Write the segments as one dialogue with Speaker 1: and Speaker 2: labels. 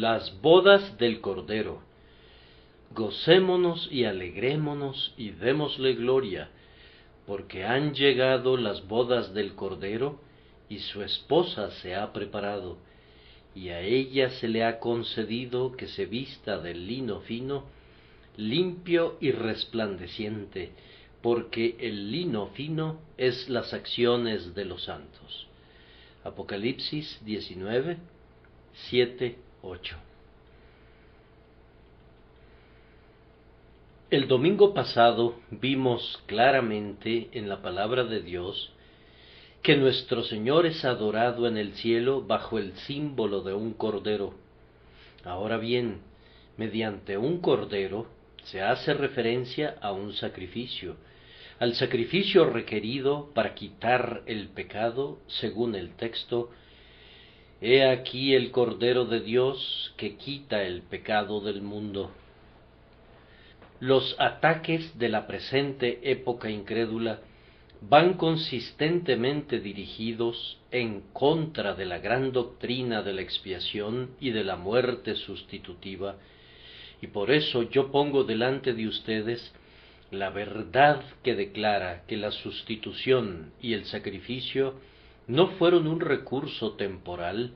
Speaker 1: Las bodas del Cordero. Gocémonos y alegrémonos y démosle gloria, porque han llegado las bodas del Cordero, y su esposa se ha preparado, y a ella se le ha concedido que se vista de lino fino, limpio y resplandeciente, porque el lino fino es las acciones de los santos. Apocalipsis 19, 7, 8. El domingo pasado vimos claramente en la palabra de Dios que nuestro Señor es adorado en el cielo bajo el símbolo de un cordero. Ahora bien, mediante un cordero se hace referencia a un sacrificio, al sacrificio requerido para quitar el pecado, según el texto: He aquí el Cordero de Dios que quita el pecado del mundo. Los ataques de la presente época incrédula van consistentemente dirigidos en contra de la gran doctrina de la expiación y de la muerte sustitutiva, y por eso yo pongo delante de ustedes la verdad que declara que la sustitución y el sacrificio no fueron un recurso temporal,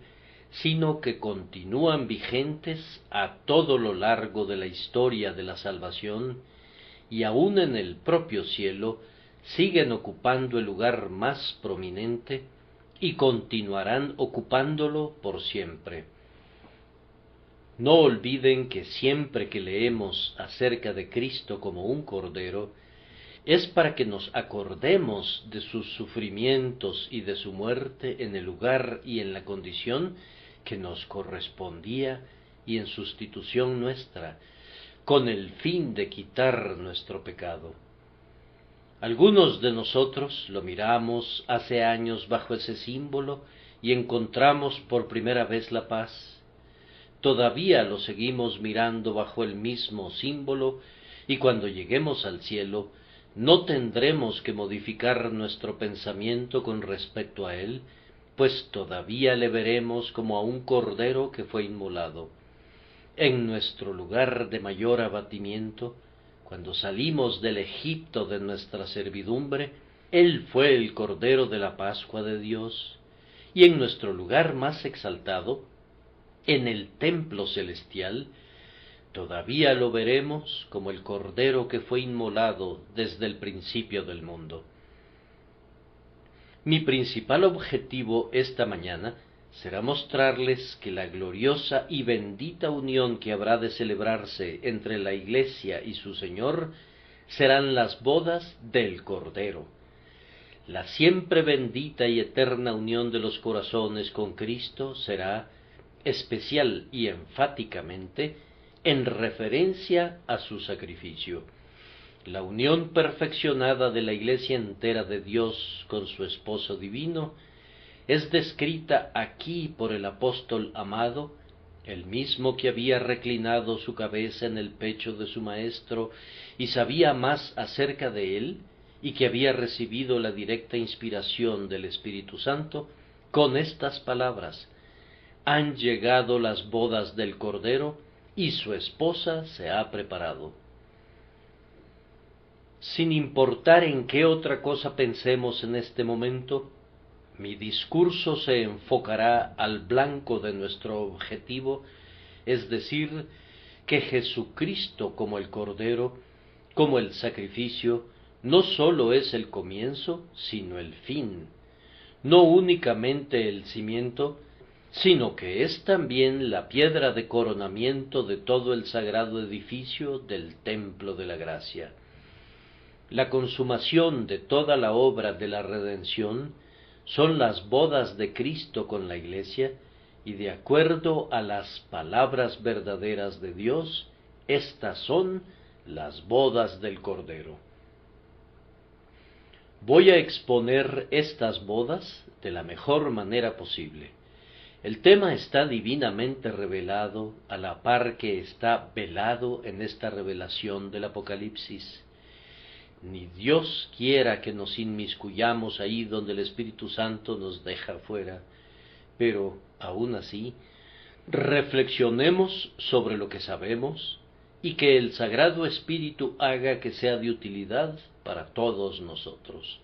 Speaker 1: sino que continúan vigentes a todo lo largo de la historia de la salvación, y aun en el propio cielo siguen ocupando el lugar más prominente y continuarán ocupándolo por siempre. No olviden que siempre que leemos acerca de Cristo como un Cordero, es para que nos acordemos de sus sufrimientos y de su muerte en el lugar y en la condición que nos correspondía y en sustitución nuestra, con el fin de quitar nuestro pecado. Algunos de nosotros lo miramos hace años bajo ese símbolo y encontramos por primera vez la paz. Todavía lo seguimos mirando bajo el mismo símbolo, y cuando lleguemos al cielo no tendremos que modificar nuestro pensamiento con respecto a él, pues todavía le veremos como a un cordero que fue inmolado. En nuestro lugar de mayor abatimiento, cuando salimos del Egipto de nuestra servidumbre, él fue el Cordero de la Pascua de Dios, y en nuestro lugar más exaltado, en el templo celestial, todavía lo veremos como el Cordero que fue inmolado desde el principio del mundo. Mi principal objetivo esta mañana será mostrarles que la gloriosa y bendita unión que habrá de celebrarse entre la Iglesia y su Señor serán las bodas del Cordero. La siempre bendita y eterna unión de los corazones con Cristo será especial y enfáticamente en referencia a su sacrificio. La unión perfeccionada de la Iglesia entera de Dios con su esposo divino es descrita aquí por el apóstol amado, el mismo que había reclinado su cabeza en el pecho de su Maestro y sabía más acerca de él, y que había recibido la directa inspiración del Espíritu Santo, con estas palabras: Han llegado las bodas del Cordero, y su esposa se ha preparado. Sin importar en qué otra cosa pensemos en este momento, mi discurso se enfocará al blanco de nuestro objetivo, es decir, que Jesucristo como el Cordero, como el sacrificio, no sólo es el comienzo, sino el fin, no únicamente el cimiento, sino que es también la piedra de coronamiento de todo el sagrado edificio del templo de la gracia. La consumación de toda la obra de la redención son las bodas de Cristo con la Iglesia, y de acuerdo a las palabras verdaderas de Dios, estas son las bodas del Cordero. Voy a exponer estas bodas de la mejor manera posible. El tema está divinamente revelado a la par que está velado en esta revelación del Apocalipsis. Ni Dios quiera que nos inmiscuyamos ahí donde el Espíritu Santo nos deja fuera, pero aún así Reflexionemos sobre lo que sabemos y que el Sagrado Espíritu haga que sea de utilidad para todos nosotros.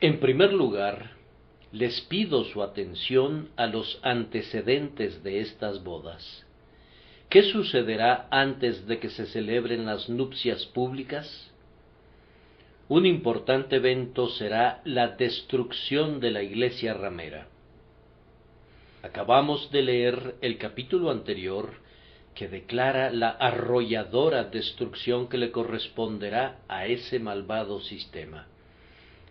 Speaker 1: En primer lugar, les pido su atención a los antecedentes de estas bodas. ¿Qué sucederá antes de que se celebren las nupcias públicas? Un importante evento será la destrucción de la iglesia ramera. Acabamos de leer el capítulo anterior que declara la arrolladora destrucción que le corresponderá a ese malvado sistema.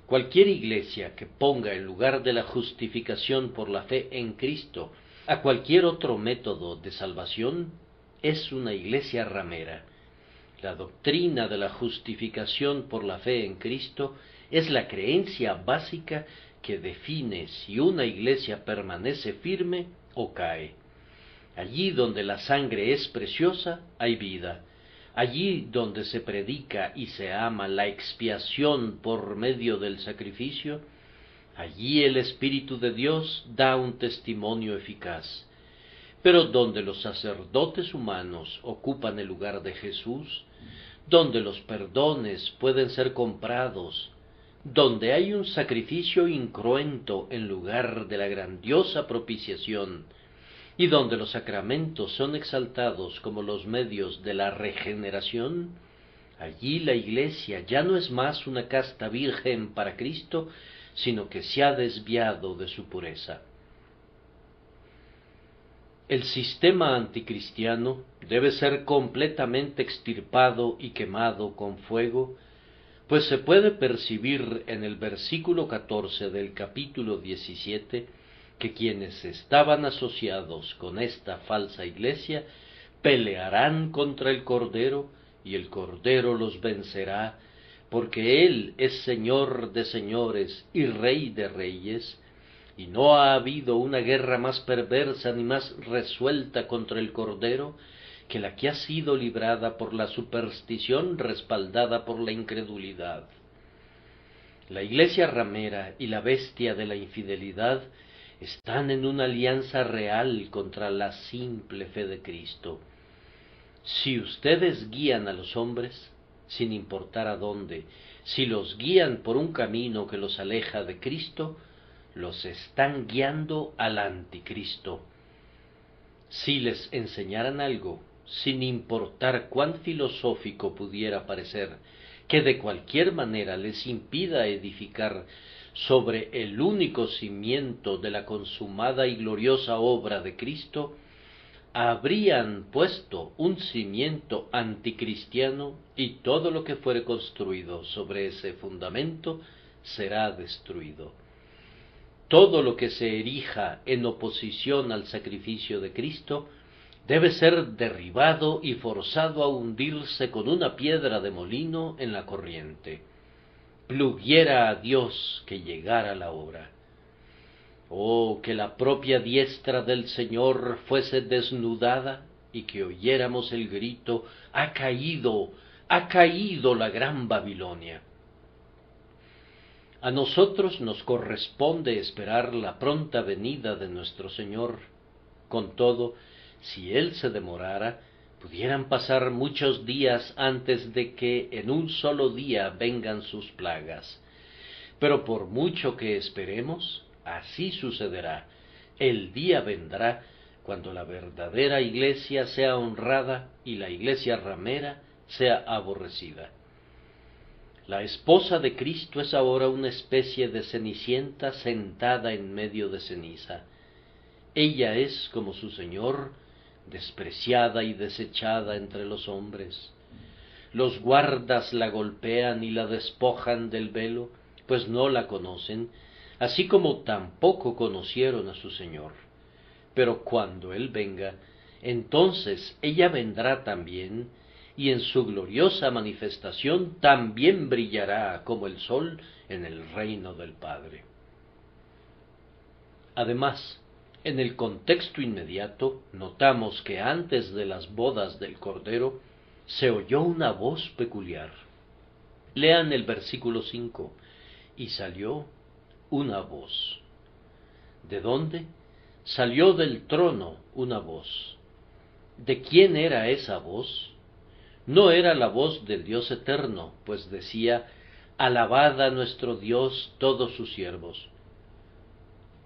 Speaker 1: Cualquier iglesia que ponga en lugar de la justificación por la fe en Cristo a cualquier otro método de salvación es una iglesia ramera. La doctrina de la justificación por la fe en Cristo es la creencia básica que define si una iglesia permanece firme o cae. Allí donde la sangre es preciosa, hay vida. Allí donde se predica y se ama la expiación por medio del sacrificio, allí el Espíritu de Dios da un testimonio eficaz. Pero donde los sacerdotes humanos ocupan el lugar de Jesús, donde los perdones pueden ser comprados, donde hay un sacrificio incruento en lugar de la grandiosa propiciación, y donde los sacramentos son exaltados como los medios de la regeneración, allí la Iglesia ya no es más una casta virgen para Cristo, sino que se ha desviado de su pureza. El sistema anticristiano debe ser completamente extirpado y quemado con fuego, pues se puede percibir en el versículo 14 del capítulo 17 que quienes estaban asociados con esta falsa iglesia pelearán contra el Cordero y el Cordero los vencerá, porque Él es Señor de señores y Rey de reyes, y no ha habido una guerra más perversa ni más resuelta contra el Cordero que la que ha sido librada por la superstición respaldada por la incredulidad. La iglesia ramera y la bestia de la infidelidad están en una alianza real contra la simple fe de Cristo. Si ustedes guían a los hombres, sin importar a dónde, si los guían por un camino que los aleja de Cristo, los están guiando al anticristo. Si les enseñaran algo, sin importar cuán filosófico pudiera parecer, que de cualquier manera les impida edificar sobre el único cimiento de la consumada y gloriosa obra de Cristo, habrían puesto un cimiento anticristiano y todo lo que fuere construido sobre ese fundamento será destruido. Todo lo que se erija en oposición al sacrificio de Cristo debe ser derribado y forzado a hundirse con una piedra de molino en la corriente. Pluguiera a Dios que llegara la hora. Oh, que la propia diestra del Señor fuese desnudada y que oyéramos el grito: ¡ha caído la gran Babilonia! A nosotros nos corresponde esperar la pronta venida de nuestro Señor. Con todo, si Él se demorara, pudieran pasar muchos días antes de que en un solo día vengan sus plagas. Pero por mucho que esperemos, así sucederá. El día vendrá cuando la verdadera iglesia sea honrada y la iglesia ramera sea aborrecida. La esposa de Cristo es ahora una especie de cenicienta sentada en medio de ceniza. Ella es, como su Señor, despreciada y desechada entre los hombres. Los guardas la golpean y la despojan del velo, pues no la conocen, así como tampoco conocieron a su Señor. Pero cuando Él venga, entonces ella vendrá también, y en su gloriosa manifestación también brillará como el sol en el reino del Padre. Además, en el contexto inmediato, notamos que antes de las bodas del Cordero, se oyó una voz peculiar. Lean el versículo 5. Y salió una voz. ¿De dónde? salió del trono una voz. ¿De quién era esa voz? No era la voz del Dios eterno, pues decía: alabad a nuestro Dios todos sus siervos.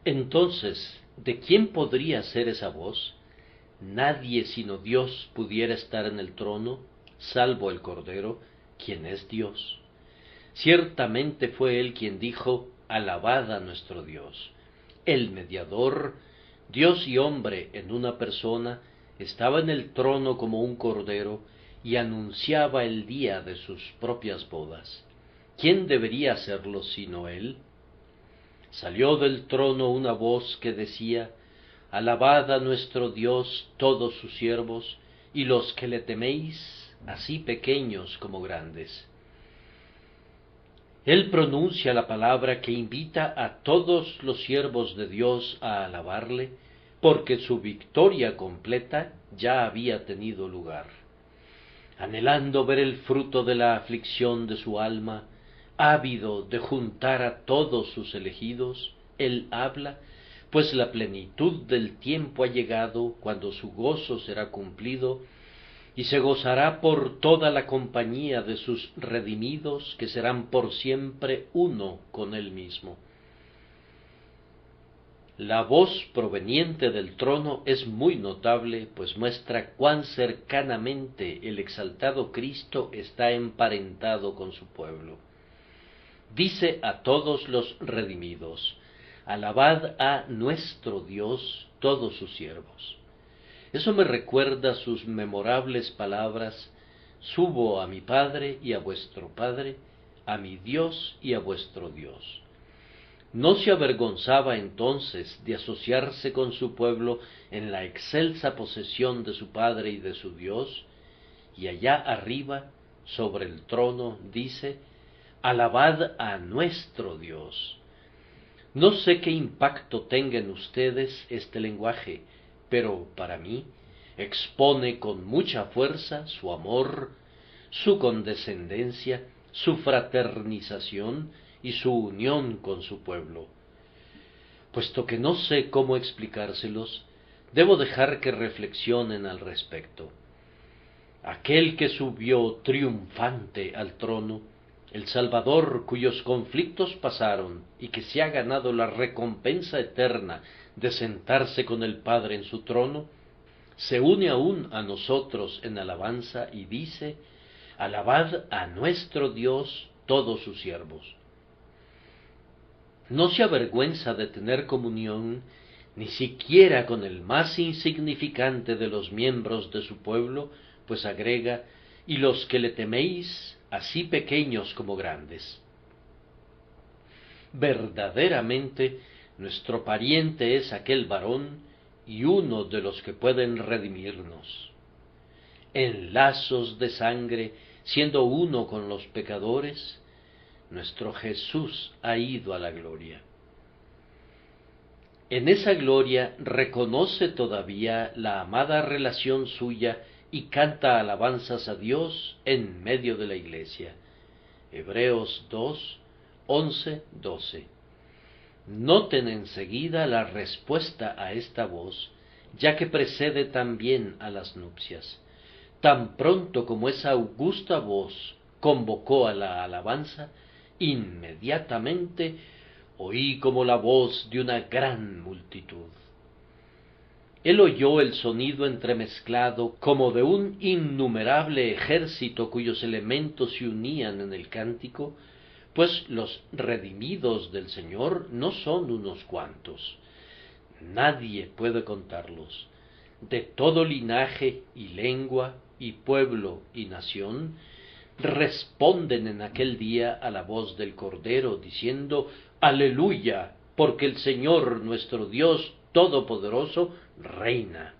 Speaker 1: Entonces, ¿de quién podría ser esa voz? Nadie sino Dios pudiera estar en el trono, salvo el Cordero, quien es Dios. Ciertamente fue él quien dijo: alabad a nuestro Dios. El mediador, Dios y hombre en una persona, estaba en el trono como un cordero y anunciaba el día de sus propias bodas. ¿Quién debería hacerlo sino él? Salió del trono una voz que decía: alabad a nuestro Dios todos sus siervos, y los que le teméis, así pequeños como grandes. Él pronuncia la palabra que invita a todos los siervos de Dios a alabarle, porque su victoria completa ya había tenido lugar. Anhelando ver el fruto de la aflicción de su alma, ávido de juntar a todos sus elegidos, él habla, pues la plenitud del tiempo ha llegado, cuando su gozo será cumplido, y se gozará por toda la compañía de sus redimidos, que serán por siempre uno con él mismo. La voz proveniente del trono es muy notable, pues muestra cuán cercanamente el exaltado Cristo está emparentado con su pueblo. Dice a todos los redimidos: alabad a nuestro Dios todos sus siervos. Eso me recuerda sus memorables palabras: subo a mi Padre y a vuestro Padre, a mi Dios y a vuestro Dios. No se avergonzaba entonces de asociarse con su pueblo en la excelsa posesión de su Padre y de su Dios, y allá arriba, sobre el trono, dice: alabad a nuestro Dios. No sé qué impacto tenga en ustedes este lenguaje, pero para mí expone con mucha fuerza su amor, su condescendencia, su fraternización y su unión con su pueblo. Puesto que no sé cómo explicárselos, debo dejar que reflexionen al respecto. Aquel que subió triunfante al trono, el Salvador cuyos conflictos pasaron y que se ha ganado la recompensa eterna de sentarse con el Padre en su trono, se une aún a nosotros en alabanza y dice: alabad a nuestro Dios todos sus siervos. No se avergüenza de tener comunión ni siquiera con el más insignificante de los miembros de su pueblo, pues agrega: y los que le teméis, así pequeños como grandes. Verdaderamente, nuestro pariente es aquel varón y uno de los que pueden redimirnos. En lazos de sangre, siendo uno con los pecadores, nuestro Jesús ha ido a la gloria. En esa gloria reconoce todavía la amada relación suya y canta alabanzas a Dios en medio de la iglesia. Hebreos 2, 11, 12. Noten enseguida la respuesta a esta voz, ya que precede también a las nupcias. Tan pronto como esa augusta voz convocó a la alabanza, inmediatamente oí como la voz de una gran multitud. Él oyó el sonido entremezclado como de un innumerable ejército cuyos elementos se unían en el cántico, pues los redimidos del Señor no son unos cuantos. Nadie puede contarlos. De todo linaje y lengua y pueblo y nación, responden en aquel día a la voz del Cordero, diciendo: Aleluya, porque el Señor nuestro Dios Todopoderoso reina.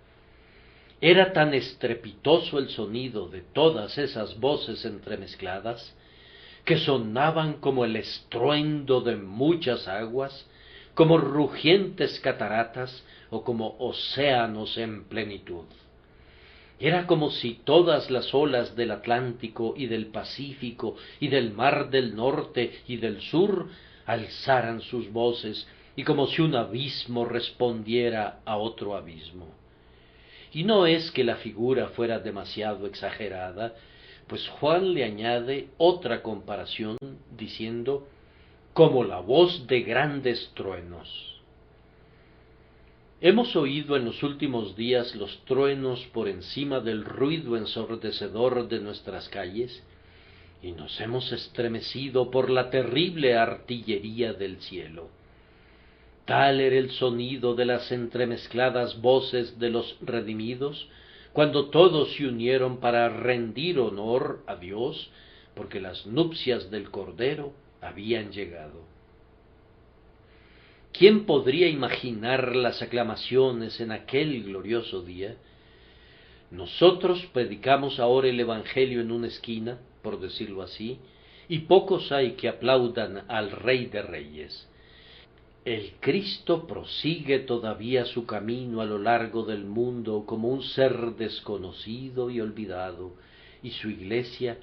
Speaker 1: Era tan estrepitoso el sonido de todas esas voces entremezcladas, que sonaban como el estruendo de muchas aguas, como rugientes cataratas o como océanos en plenitud. Era como si todas las olas del Atlántico y del Pacífico y del Mar del Norte y del Sur alzaran sus voces y como si un abismo respondiera a otro abismo. Y no es que la figura fuera demasiado exagerada, pues Juan le añade otra comparación diciendo, como la voz de grandes truenos. Hemos oído en los últimos días los truenos por encima del ruido ensordecedor de nuestras calles, y nos hemos estremecido por la terrible artillería del cielo. Tal era el sonido de las entremezcladas voces de los redimidos, cuando todos se unieron para rendir honor a Dios, porque las nupcias del Cordero habían llegado. ¿Quién podría imaginar las aclamaciones en aquel glorioso día? Nosotros predicamos ahora el Evangelio en una esquina, por decirlo así, y pocos hay que aplaudan al Rey de Reyes. El Cristo prosigue todavía su camino a lo largo del mundo como un ser desconocido y olvidado, y su iglesia,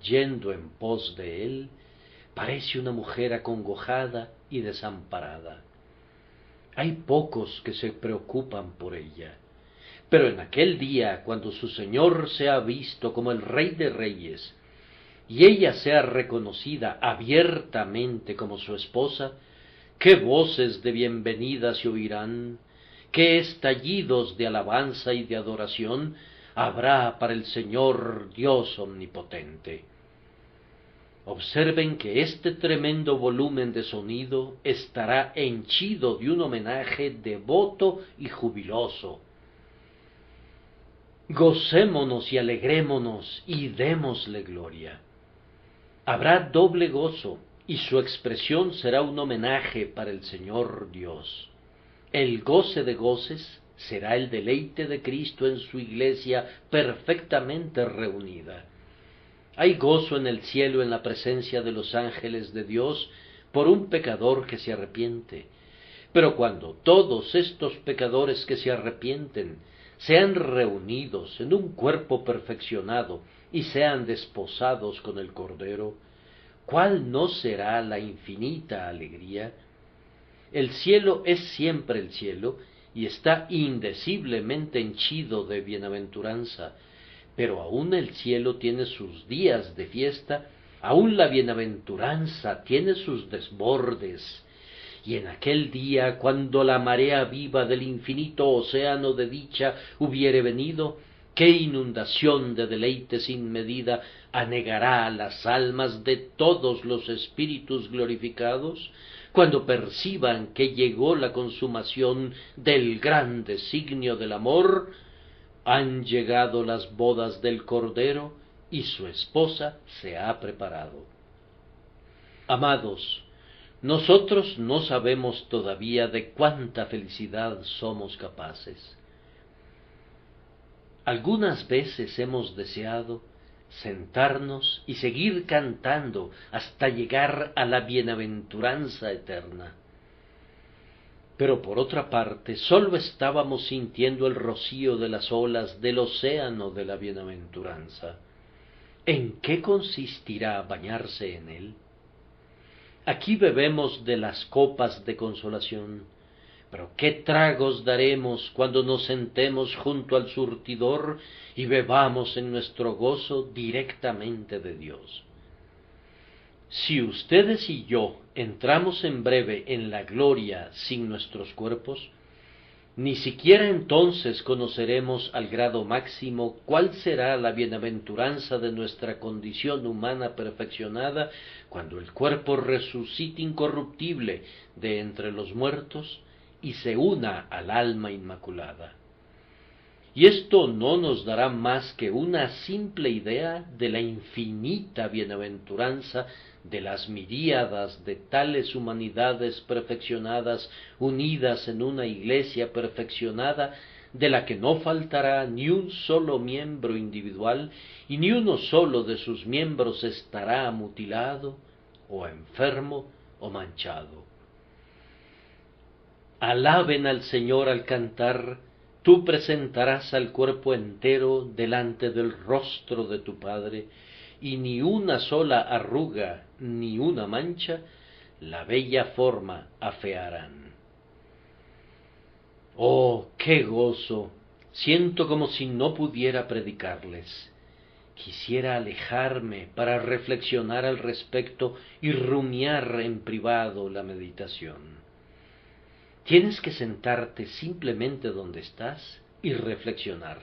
Speaker 1: yendo en pos de él, parece una mujer acongojada y desamparada. Hay pocos que se preocupan por ella, pero en aquel día, cuando su Señor sea visto como el Rey de Reyes, y ella sea reconocida abiertamente como su esposa, qué voces de bienvenida se oirán, qué estallidos de alabanza y de adoración habrá para el Señor Dios omnipotente. Observen que este tremendo volumen de sonido estará henchido de un homenaje devoto y jubiloso. Gocémonos y alegrémonos y démosle gloria. Habrá doble gozo, y su expresión será un homenaje para el Señor Dios. El goce de goces será el deleite de Cristo en su iglesia perfectamente reunida. Hay gozo en el cielo en la presencia de los ángeles de Dios por un pecador que se arrepiente. Pero cuando todos estos pecadores que se arrepienten sean reunidos en un cuerpo perfeccionado y sean desposados con el Cordero, ¿cuál no será la infinita alegría? El cielo es siempre el cielo y está indeciblemente henchido de bienaventuranza, pero aún el cielo tiene sus días de fiesta, aún la bienaventuranza tiene sus desbordes. Y en aquel día, cuando la marea viva del infinito océano de dicha hubiere venido, qué inundación de deleite sin medida anegará las almas de todos los espíritus glorificados, cuando perciban que llegó la consumación del gran designio del amor. Han llegado las bodas del Cordero y su esposa se ha preparado. Amados, nosotros no sabemos todavía de cuánta felicidad somos capaces. Algunas veces hemos deseado sentarnos y seguir cantando hasta llegar a la bienaventuranza eterna. Pero por otra parte, sólo estábamos sintiendo el rocío de las olas del océano de la bienaventuranza. ¿En qué consistirá bañarse en él? Aquí bebemos de las copas de consolación, pero ¿qué tragos daremos cuando nos sentemos junto al surtidor y bebamos en nuestro gozo directamente de Dios? Si ustedes y yo entramos en breve en la gloria sin nuestros cuerpos, ni siquiera entonces conoceremos al grado máximo cuál será la bienaventuranza de nuestra condición humana perfeccionada cuando el cuerpo resucite incorruptible de entre los muertos y se una al alma inmaculada. Y esto no nos dará más que una simple idea de la infinita bienaventuranza de las miríadas de tales humanidades perfeccionadas unidas en una iglesia perfeccionada, de la que no faltará ni un solo miembro individual y ni uno solo de sus miembros estará mutilado o enfermo o manchado. Alaben al Señor al cantar: tú presentarás al cuerpo entero delante del rostro de tu Padre, y ni una sola arruga ni una mancha la bella forma afearán. Oh, qué gozo, siento como si no pudiera predicarles. Quisiera alejarme para reflexionar al respecto y rumiar en privado la meditación. Tienes que sentarte simplemente donde estás y reflexionar.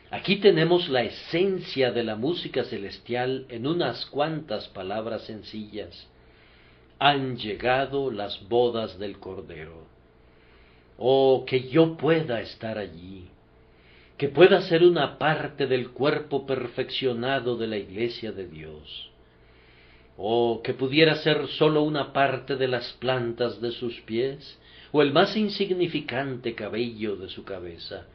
Speaker 1: Aquí tenemos la esencia de la música celestial en unas cuantas palabras sencillas. Han llegado las bodas del Cordero. Oh, que yo pueda estar allí, que pueda ser una parte del cuerpo perfeccionado de la Iglesia de Dios. Oh, que pudiera ser sólo una parte de las plantas de sus pies, o el más insignificante cabello de su cabeza,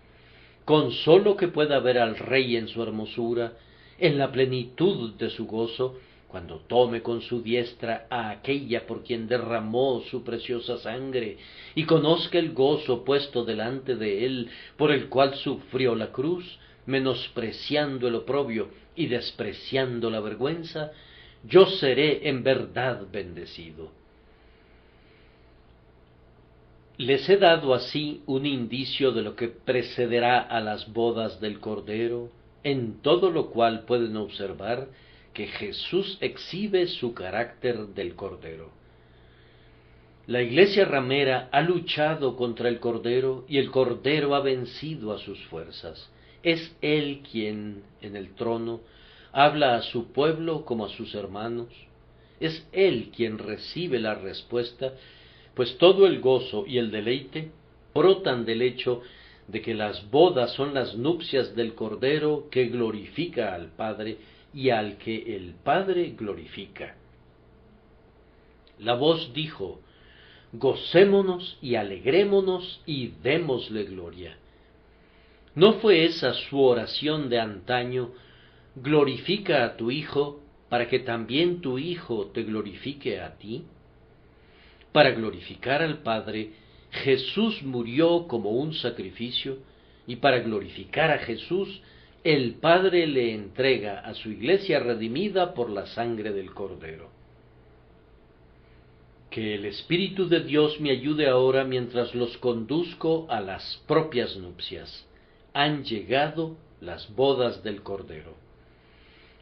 Speaker 1: con sólo que pueda ver al Rey en su hermosura, en la plenitud de su gozo, cuando tome con su diestra a aquella por quien derramó su preciosa sangre, y conozca el gozo puesto delante de él, por el cual sufrió la cruz, menospreciando el oprobio y despreciando la vergüenza, yo seré en verdad bendecido. Les he dado así un indicio de lo que precederá a las bodas del Cordero, en todo lo cual pueden observar que Jesús exhibe su carácter del Cordero. La Iglesia ramera ha luchado contra el Cordero y el Cordero ha vencido a sus fuerzas. Es Él quien, en el trono, habla a su pueblo como a sus hermanos. Es Él quien recibe la respuesta, pues todo el gozo y el deleite brotan del hecho de que las bodas son las nupcias del Cordero que glorifica al Padre y al que el Padre glorifica. La voz dijo: gocémonos y alegrémonos y démosle gloria. ¿No fue esa su oración de antaño: glorifica a tu Hijo, para que también tu Hijo te glorifique a ti? Para glorificar al Padre, Jesús murió como un sacrificio, y para glorificar a Jesús, el Padre le entrega a su Iglesia redimida por la sangre del Cordero. Que el Espíritu de Dios me ayude ahora mientras los conduzco a las propias nupcias. Han llegado las bodas del Cordero.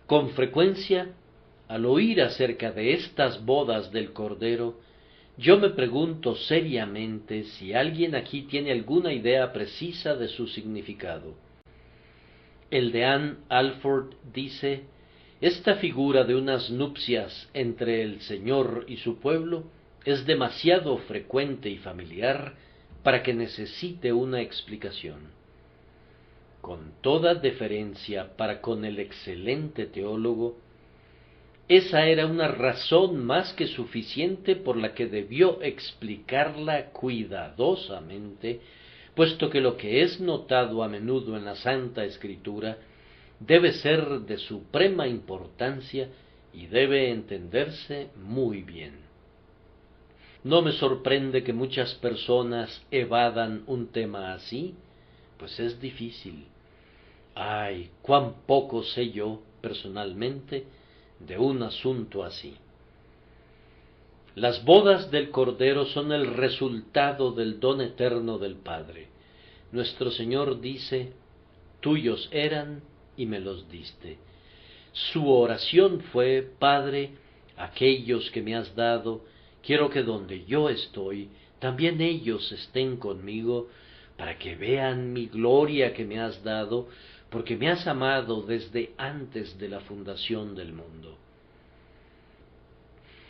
Speaker 1: Con frecuencia, al oír acerca de estas bodas del Cordero, yo me pregunto seriamente si alguien aquí tiene alguna idea precisa de su significado. El deán Alford dice: esta figura de unas nupcias entre el Señor y su pueblo es demasiado frecuente y familiar para que necesite una explicación. Con toda deferencia para con el excelente teólogo, esa era una razón más que suficiente por la que debió explicarla cuidadosamente, puesto que lo que es notado a menudo en la Santa Escritura debe ser de suprema importancia y debe entenderse muy bien. No me sorprende que muchas personas evadan un tema así, pues es difícil. Ay, cuán poco sé yo, personalmente, de un asunto así. Las bodas del Cordero son el resultado del don eterno del Padre. Nuestro Señor dice: tuyos eran y me los diste. Su oración fue: Padre, aquellos que me has dado, quiero que donde yo estoy, también ellos estén conmigo, para que vean mi gloria que me has dado, porque me has amado desde antes de la fundación del mundo.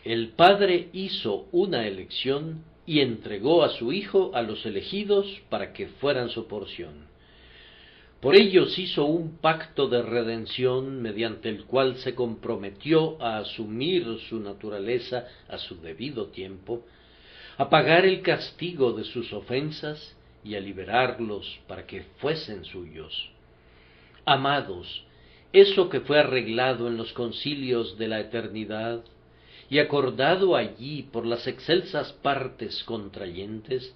Speaker 1: El Padre hizo una elección y entregó a su Hijo a los elegidos para que fueran su porción. Por ellos hizo un pacto de redención mediante el cual se comprometió a asumir su naturaleza a su debido tiempo, a pagar el castigo de sus ofensas y a liberarlos para que fuesen suyos. Amados, eso que fue arreglado en los concilios de la eternidad y acordado allí por las excelsas partes contrayentes,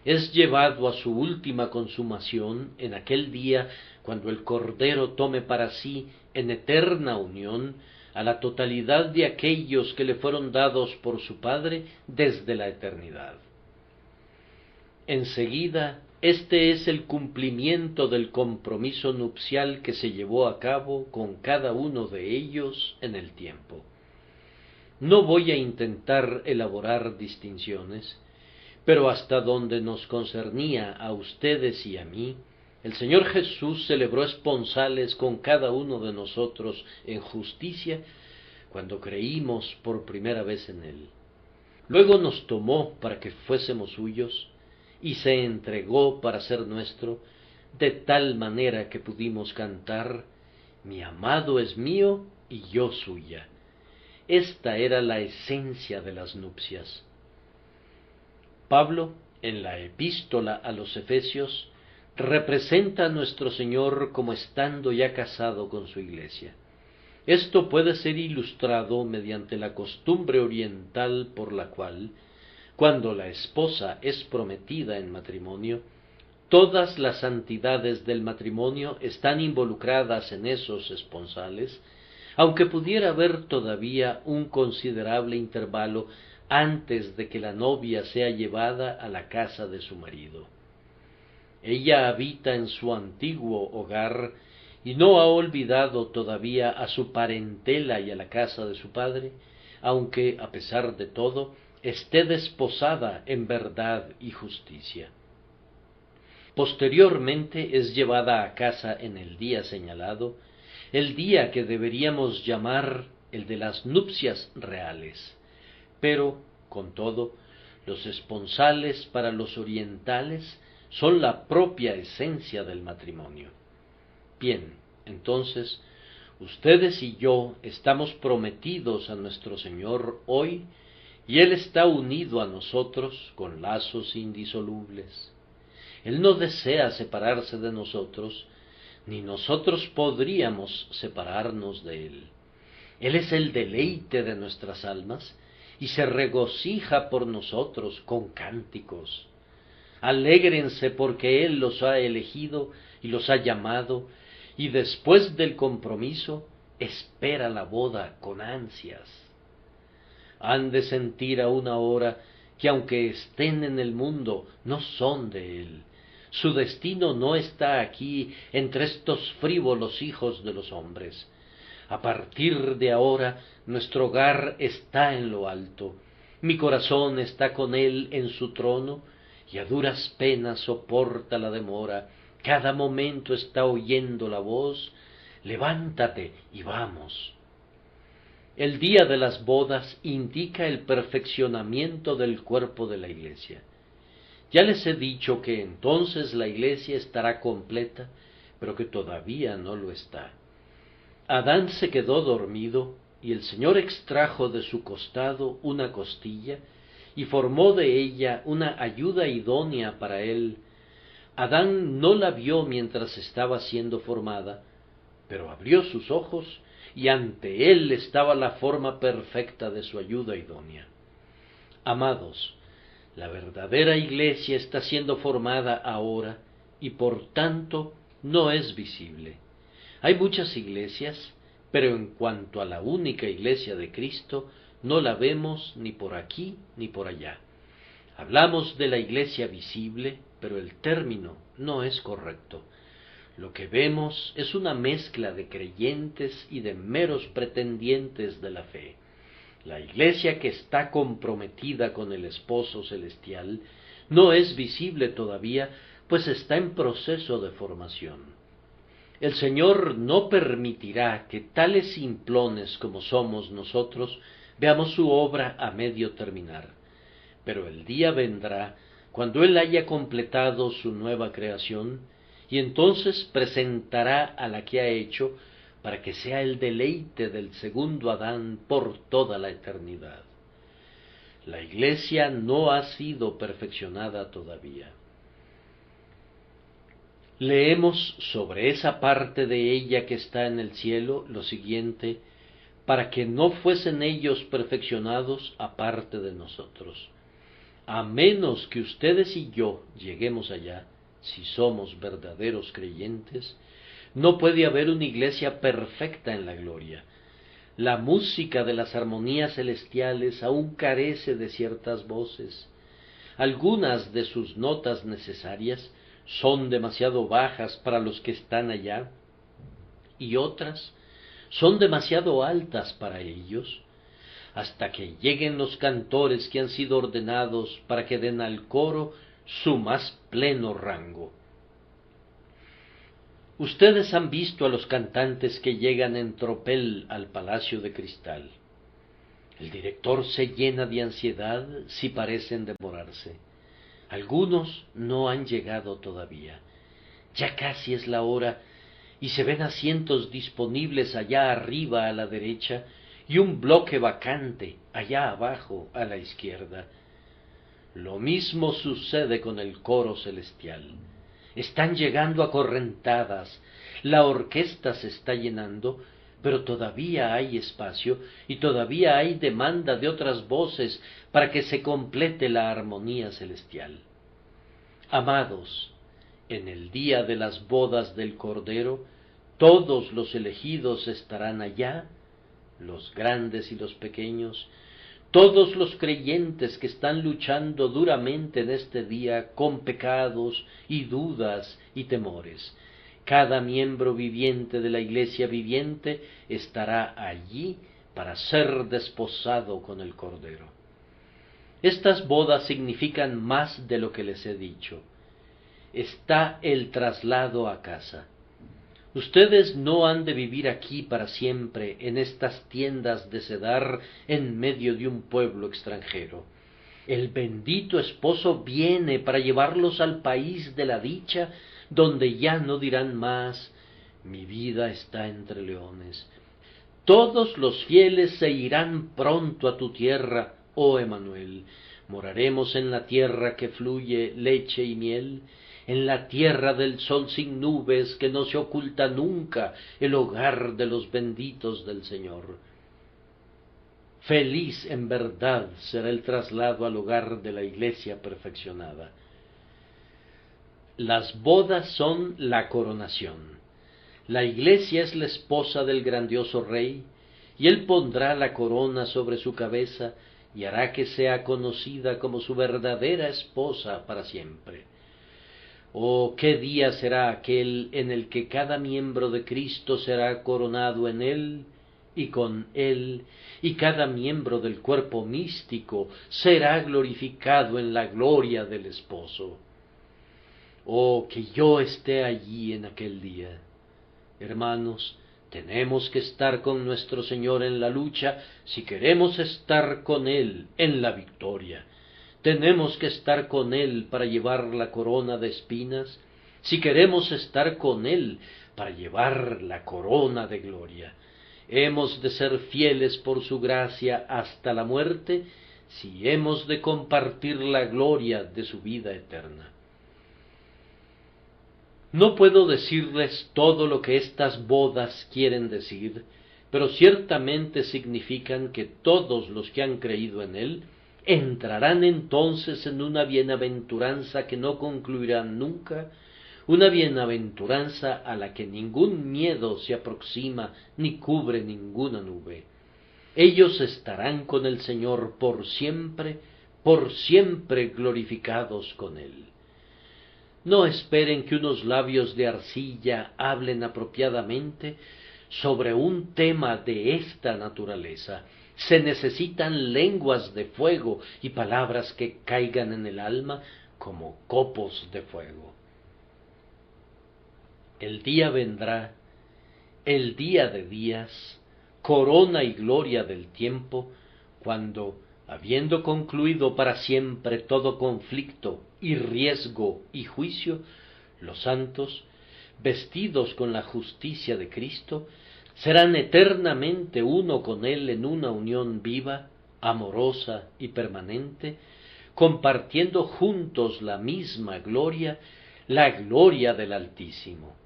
Speaker 1: es llevado a su última consumación en aquel día cuando el Cordero tome para sí en eterna unión a la totalidad de aquellos que le fueron dados por su Padre desde la eternidad. Enseguida, este es el cumplimiento del compromiso nupcial que se llevó a cabo con cada uno de ellos en el tiempo. No voy a intentar elaborar distinciones, pero hasta donde nos concernía a ustedes y a mí, el Señor Jesús celebró esponsales con cada uno de nosotros en justicia cuando creímos por primera vez en Él. Luego nos tomó para que fuésemos suyos y se entregó para ser nuestro, de tal manera que pudimos cantar: mi amado es mío y yo suya. Esta era la esencia de las nupcias. Pablo, en la epístola a los Efesios, representa a nuestro Señor como estando ya casado con su iglesia. Esto puede ser ilustrado mediante la costumbre oriental por la cual, cuando la esposa es prometida en matrimonio, todas las santidades del matrimonio están involucradas en esos esponsales, aunque pudiera haber todavía un considerable intervalo antes de que la novia sea llevada a la casa de su marido. Ella habita en su antiguo hogar y no ha olvidado todavía a su parentela y a la casa de su padre, aunque, a pesar de todo, esté desposada en verdad y justicia. Posteriormente es llevada a casa en el día señalado, el día que deberíamos llamar el de las nupcias reales. Pero, con todo, los esponsales para los orientales son la propia esencia del matrimonio. Bien, entonces, ustedes y yo estamos prometidos a nuestro Señor hoy, y Él está unido a nosotros con lazos indisolubles. Él no desea separarse de nosotros, ni nosotros podríamos separarnos de Él. Él es el deleite de nuestras almas, y se regocija por nosotros con cánticos. Alégrense porque Él los ha elegido y los ha llamado, y después del compromiso espera la boda con ansias. Han de sentir aún ahora que aunque estén en el mundo, no son de Él. Su destino no está aquí entre estos frívolos hijos de los hombres. A partir de ahora, nuestro hogar está en lo alto. Mi corazón está con Él en su trono, y a duras penas soporta la demora. Cada momento está oyendo la voz: levántate y vamos. El día de las bodas indica el perfeccionamiento del cuerpo de la iglesia. Ya les he dicho que entonces la iglesia estará completa, pero que todavía no lo está. Adán se quedó dormido, y el Señor extrajo de su costado una costilla, y formó de ella una ayuda idónea para él. Adán no la vio mientras estaba siendo formada, pero abrió sus ojos, y ante él estaba la forma perfecta de su ayuda idónea. Amados, la verdadera iglesia está siendo formada ahora, y por tanto no es visible. Hay muchas iglesias, pero en cuanto a la única iglesia de Cristo, no la vemos ni por aquí ni por allá. Hablamos de la iglesia visible, pero el término no es correcto. Lo que vemos es una mezcla de creyentes y de meros pretendientes de la fe. La iglesia que está comprometida con el esposo celestial no es visible todavía, pues está en proceso de formación. El Señor no permitirá que tales simplones como somos nosotros veamos su obra a medio terminar, pero el día vendrá cuando Él haya completado su nueva creación, y entonces presentará a la que ha hecho para que sea el deleite del segundo Adán por toda la eternidad. La iglesia no ha sido perfeccionada todavía. Leemos sobre esa parte de ella que está en el cielo lo siguiente: para que no fuesen ellos perfeccionados aparte de nosotros. A menos que ustedes y yo lleguemos allá, si somos verdaderos creyentes, no puede haber una iglesia perfecta en la gloria. La música de las armonías celestiales aún carece de ciertas voces. Algunas de sus notas necesarias son demasiado bajas para los que están allá, y otras son demasiado altas para ellos, hasta que lleguen los cantores que han sido ordenados para que den al coro su más pleno rango. Ustedes han visto a los cantantes que llegan en tropel al Palacio de Cristal. El director se llena de ansiedad si parecen demorarse. Algunos no han llegado todavía. Ya casi es la hora y se ven asientos disponibles allá arriba a la derecha y un bloque vacante allá abajo a la izquierda. Lo mismo sucede con el coro celestial. Están llegando acorrentadas, la orquesta se está llenando, pero todavía hay espacio y todavía hay demanda de otras voces para que se complete la armonía celestial. Amados, en el día de las bodas del Cordero, todos los elegidos estarán allá, los grandes y los pequeños, todos los creyentes que están luchando duramente en este día con pecados y dudas y temores. Cada miembro viviente de la iglesia viviente estará allí para ser desposado con el Cordero. Estas bodas significan más de lo que les he dicho. Está el traslado a casa. Ustedes no han de vivir aquí para siempre en estas tiendas de cedar en medio de un pueblo extranjero. El bendito esposo viene para llevarlos al país de la dicha, donde ya no dirán más, mi vida está entre leones. Todos los fieles se irán pronto a tu tierra, oh Emanuel. Moraremos en la tierra que fluye leche y miel, en la tierra del sol sin nubes que no se oculta nunca, el hogar de los benditos del Señor. Feliz en verdad será el traslado al hogar de la iglesia perfeccionada. Las bodas son la coronación. La iglesia es la esposa del grandioso rey, y él pondrá la corona sobre su cabeza y hará que sea conocida como su verdadera esposa para siempre. Oh, qué día será aquel en el que cada miembro de Cristo será coronado en él y con él, y cada miembro del cuerpo místico será glorificado en la gloria del esposo. Oh, que yo esté allí en aquel día. Hermanos, tenemos que estar con nuestro Señor en la lucha si queremos estar con Él en la victoria. Tenemos que estar con Él para llevar la corona de espinas, si queremos estar con Él para llevar la corona de gloria. Hemos de ser fieles por su gracia hasta la muerte, si hemos de compartir la gloria de su vida eterna. No puedo decirles todo lo que estas bodas quieren decir, pero ciertamente significan que todos los que han creído en Él entrarán entonces en una bienaventuranza que no concluirá nunca, una bienaventuranza a la que ningún miedo se aproxima ni cubre ninguna nube. Ellos estarán con el Señor por siempre glorificados con Él. No esperen que unos labios de arcilla hablen apropiadamente sobre un tema de esta naturaleza. Se necesitan lenguas de fuego y palabras que caigan en el alma como copos de fuego. El día vendrá, el día de días, corona y gloria del tiempo, cuando, habiendo concluido para siempre todo conflicto y riesgo y juicio, los santos, vestidos con la justicia de Cristo, serán eternamente uno con Él en una unión viva, amorosa y permanente, compartiendo juntos la misma gloria, la gloria del Altísimo.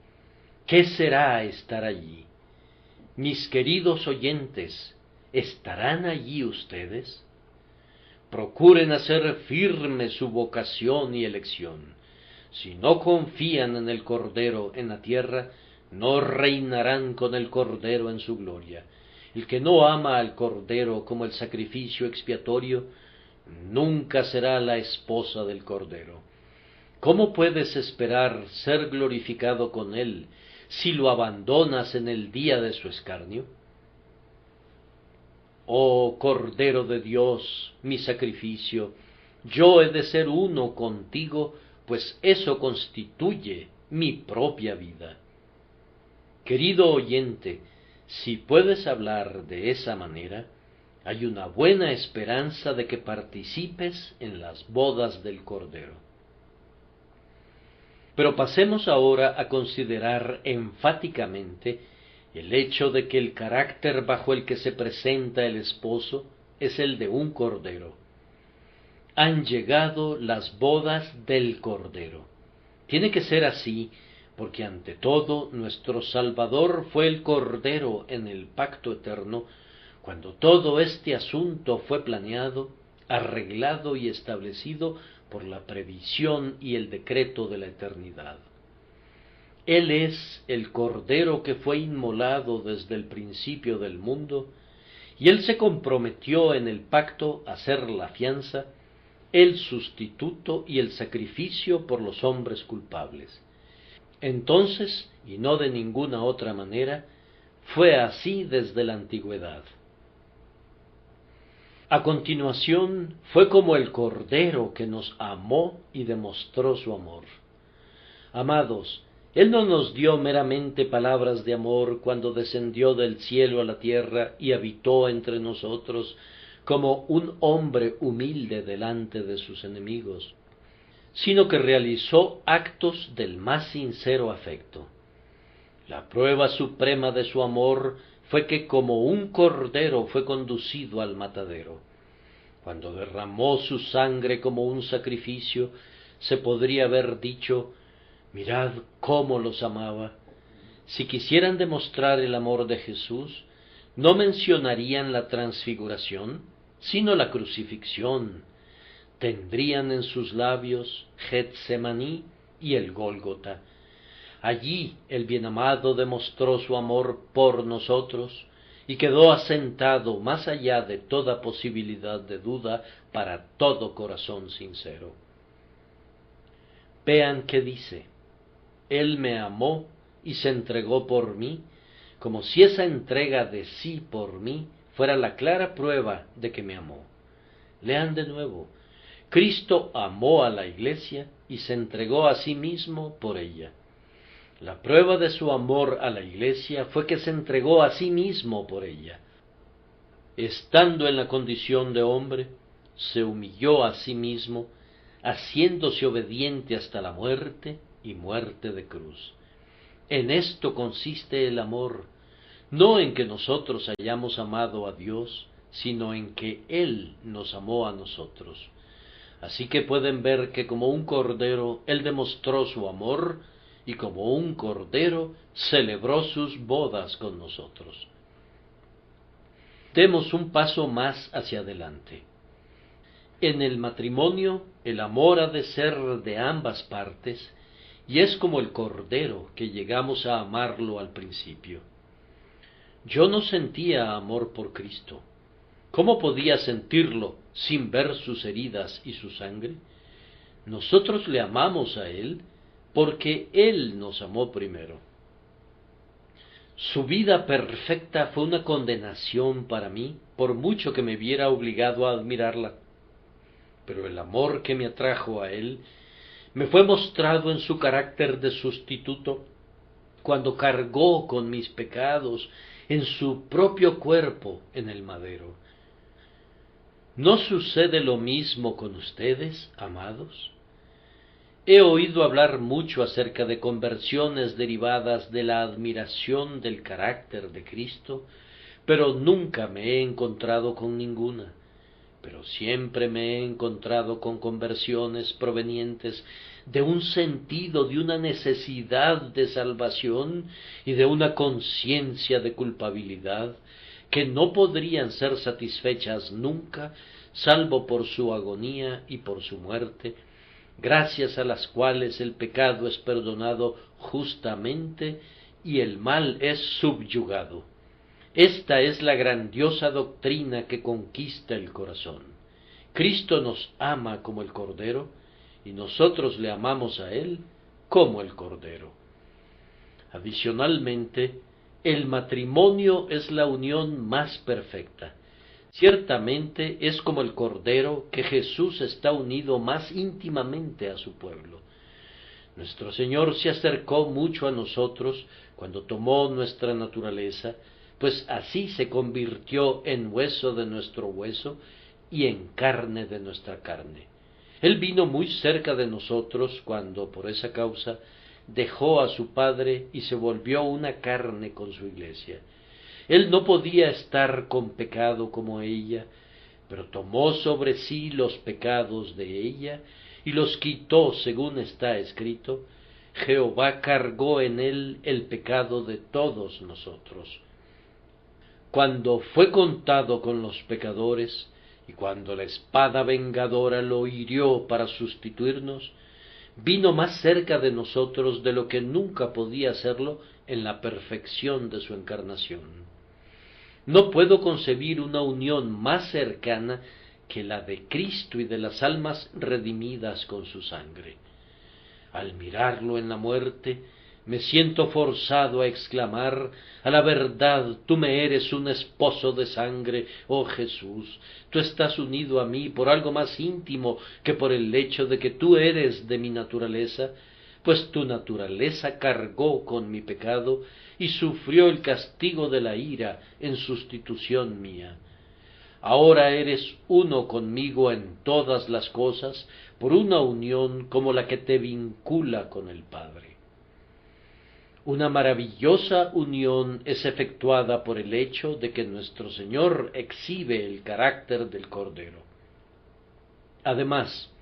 Speaker 1: ¿Qué será estar allí? Mis queridos oyentes, ¿estarán allí ustedes? Procuren hacer firme su vocación y elección. Si no confían en el Cordero en la tierra, no reinarán con el Cordero en su gloria. El que no ama al Cordero como el sacrificio expiatorio, nunca será la esposa del Cordero. ¿Cómo puedes esperar ser glorificado con él si lo abandonas en el día de su escarnio? Oh Cordero de Dios, mi sacrificio, yo he de ser uno contigo, pues eso constituye mi propia vida. Querido oyente, si puedes hablar de esa manera, hay una buena esperanza de que participes en las bodas del Cordero. Pero pasemos ahora a considerar enfáticamente el hecho de que el carácter bajo el que se presenta el esposo es el de un cordero. Han llegado las bodas del Cordero. Tiene que ser así, porque ante todo nuestro Salvador fue el Cordero en el pacto eterno, cuando todo este asunto fue planeado, arreglado y establecido por la previsión y el decreto de la eternidad. Él es el Cordero que fue inmolado desde el principio del mundo, y Él se comprometió en el pacto a ser la fianza, el sustituto y el sacrificio por los hombres culpables. Entonces, y no de ninguna otra manera, fue así desde la antigüedad. A continuación, fue como el Cordero que nos amó y demostró su amor. Amados, Él no nos dio meramente palabras de amor cuando descendió del cielo a la tierra y habitó entre nosotros como un hombre humilde delante de sus enemigos, sino que realizó actos del más sincero afecto. La prueba suprema de su amor fue que como un cordero fue conducido al matadero. Cuando derramó su sangre como un sacrificio, se podría haber dicho: mirad cómo los amaba. Si quisieran demostrar el amor de Jesús, no mencionarían la transfiguración, sino la crucifixión. Tendrían en sus labios Getsemaní y el Gólgota. Allí el bienamado demostró su amor por nosotros y quedó asentado más allá de toda posibilidad de duda para todo corazón sincero. Vean qué dice: Él me amó y se entregó por mí, como si esa entrega de sí por mí fuera la clara prueba de que me amó. Lean de nuevo: Cristo amó a la Iglesia y se entregó a sí mismo por ella. La prueba de su amor a la Iglesia fue que se entregó a sí mismo por ella. Estando en la condición de hombre, se humilló a sí mismo, haciéndose obediente hasta la muerte y muerte de cruz. En esto consiste el amor, no en que nosotros hayamos amado a Dios, sino en que Él nos amó a nosotros. Así que pueden ver que como un cordero Él demostró su amor, y como un cordero celebró sus bodas con nosotros. Demos un paso más hacia adelante. En el matrimonio, el amor ha de ser de ambas partes, y es como el cordero que llegamos a amarlo al principio. Yo no sentía amor por Cristo. ¿Cómo podía sentirlo sin ver sus heridas y su sangre? Nosotros le amamos a Él porque Él nos amó primero. Su vida perfecta fue una condenación para mí, por mucho que me viera obligado a admirarla. Pero el amor que me atrajo a Él me fue mostrado en su carácter de sustituto, cuando cargó con mis pecados en su propio cuerpo en el madero. ¿No sucede lo mismo con ustedes, amados? He oído hablar mucho acerca de conversiones derivadas de la admiración del carácter de Cristo, pero nunca me he encontrado con ninguna. Pero siempre me he encontrado con conversiones provenientes de un sentido, de una necesidad de salvación y de una conciencia de culpabilidad que no podrían ser satisfechas nunca, salvo por su agonía y por su muerte, gracias a las cuales el pecado es perdonado justamente y el mal es subyugado. Esta es la grandiosa doctrina que conquista el corazón. Cristo nos ama como el Cordero, y nosotros le amamos a Él como el Cordero. Adicionalmente, el matrimonio es la unión más perfecta. Ciertamente es como el Cordero que Jesús está unido más íntimamente a su pueblo. Nuestro Señor se acercó mucho a nosotros cuando tomó nuestra naturaleza, pues así se convirtió en hueso de nuestro hueso y en carne de nuestra carne. Él vino muy cerca de nosotros cuando, por esa causa, dejó a su Padre y se volvió una carne con su iglesia. Él no podía estar con pecado como ella, pero tomó sobre sí los pecados de ella y los quitó, según está escrito: Jehová cargó en él el pecado de todos nosotros. Cuando fue contado con los pecadores, y cuando la espada vengadora lo hirió para sustituirnos, vino más cerca de nosotros de lo que nunca podía hacerlo en la perfección de su encarnación. No puedo concebir una unión más cercana que la de Cristo y de las almas redimidas con su sangre. Al mirarlo en la muerte, me siento forzado a exclamar: a la verdad, tú me eres un esposo de sangre, oh Jesús. Tú estás unido a mí por algo más íntimo que por el hecho de que tú eres de mi naturaleza, pues tu naturaleza cargó con mi pecado y sufrió el castigo de la ira en sustitución mía. Ahora eres uno conmigo en todas las cosas, por una unión como la que te vincula con el Padre. Una maravillosa unión es efectuada por el hecho de que nuestro Señor exhibe el carácter del Cordero. Además,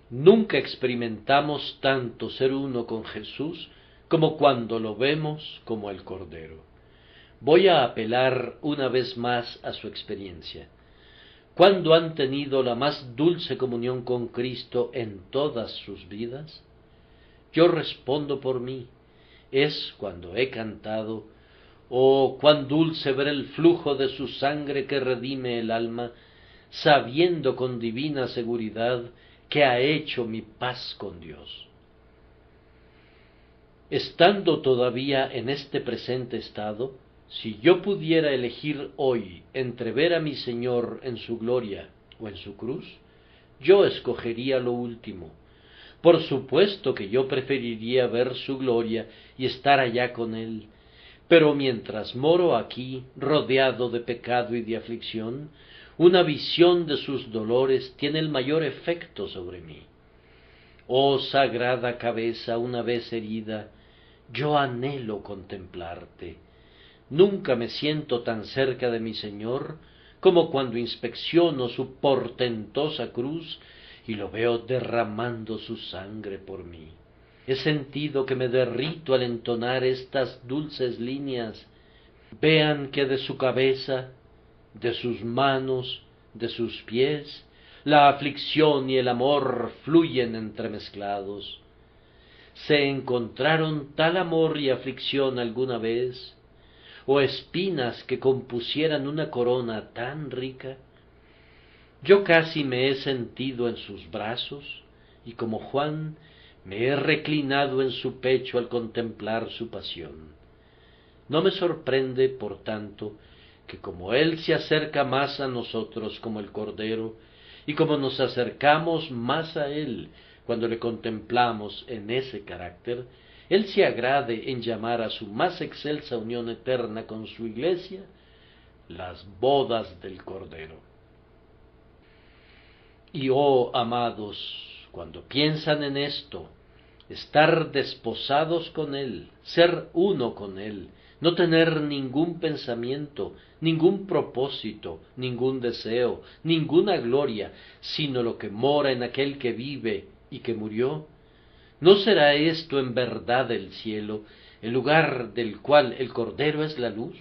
Speaker 1: nunca experimentamos tanto ser uno con Jesús como cuando lo vemos como el Cordero. Voy a apelar una vez más a su experiencia. ¿Cuándo han tenido la más dulce comunión con Cristo en todas sus vidas? Yo respondo por mí: es cuando he cantado: oh, cuán dulce ver el flujo de su sangre que redime el alma, sabiendo con divina seguridad que ha hecho mi paz con Dios. Estando todavía en este presente estado, si yo pudiera elegir hoy entre ver a mi Señor en su gloria o en su cruz, yo escogería lo último. Por supuesto que yo preferiría ver su gloria y estar allá con Él, pero mientras moro aquí, rodeado de pecado y de aflicción, una visión de sus dolores tiene el mayor efecto sobre mí. Oh sagrada cabeza una vez herida, yo anhelo contemplarte. Nunca me siento tan cerca de mi Señor como cuando inspecciono su portentosa cruz y lo veo derramando su sangre por mí. He sentido que me derrito al entonar estas dulces líneas. Vean que de su cabeza, de sus manos, de sus pies, la aflicción y el amor fluyen entremezclados. ¿Se encontraron tal amor y aflicción alguna vez? ¿O espinas que compusieran una corona tan rica? Yo casi me he sentido en sus brazos, y como Juan, me he reclinado en su pecho al contemplar su pasión. No me sorprende, por tanto, que como Él se acerca más a nosotros como el Cordero, y como nos acercamos más a Él cuando le contemplamos en ese carácter, Él se agrade en llamar a su más excelsa unión eterna con su Iglesia las bodas del Cordero. Y oh amados, cuando piensan en esto, estar desposados con Él, ser uno con Él, no tener ningún pensamiento, ningún propósito, ningún deseo, ninguna gloria, sino lo que mora en aquel que vive y que murió, ¿no será esto en verdad el cielo, el lugar del cual el Cordero es la luz?